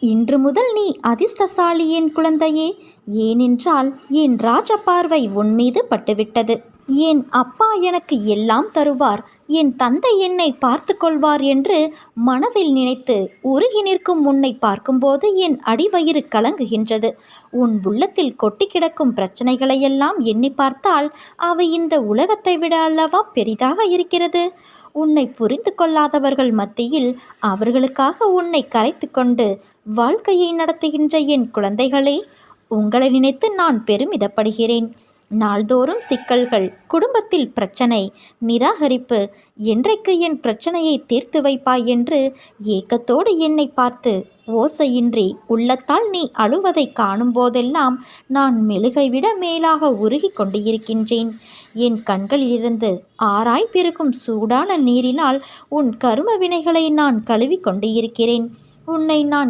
இன்று முதல் நீ அதிர்ஷ்டசாலி என் குழந்தையே. ஏனென்றால் என் ராஜ பார்வை உன்மீது பட்டுவிட்டது. என் அப்பா எனக்கு எல்லாம் தருவார், என் தந்தை என்னை பார்த்து கொள்வார் என்று மனதில் நினைத்து உருகி நிற்கும் உன்னை பார்க்கும்போது என் அடிவயிறு கலங்குகின்றது. உன் உள்ளத்தில் கொட்டி கிடக்கும் பிரச்சனைகளையெல்லாம் எண்ணி பார்த்தால் அவை இந்த உலகத்தை விட அல்லவா பெரிதாக இருக்கிறது. உன்னை புரிந்து கொள்ளாதவர்கள் மத்தியில் அவர்களுக்காக உன்னை கரைத்து கொண்டு வாழ்க்கையை நடத்துகின்ற என் குழந்தைகளே, உங்களை நினைத்து நான் பெருமிதப்படுகிறேன். நாள்தோறும் சிக்கல்கள், குடும்பத்தில் பிரச்சனை, நிராகரிப்பு, என்றைக்கு என் பிரச்சனையை தீர்த்து வைப்பாய் என்று ஏக்கத்தோடு என்னை பார்த்து ஓசையின்றி உள்ளத்தால் நீ அழுவதை காணும் போதெல்லாம் நான் மெழுகை விட மேலாக உருகி கொண்டு இருக்கின்றேன். என் கண்களிலிருந்து ஆராய் பெருகும் சூடான நீரினால் உன் கரும வினைகளை நான் கழுவி கொண்டு இருக்கிறேன். உன்னை நான்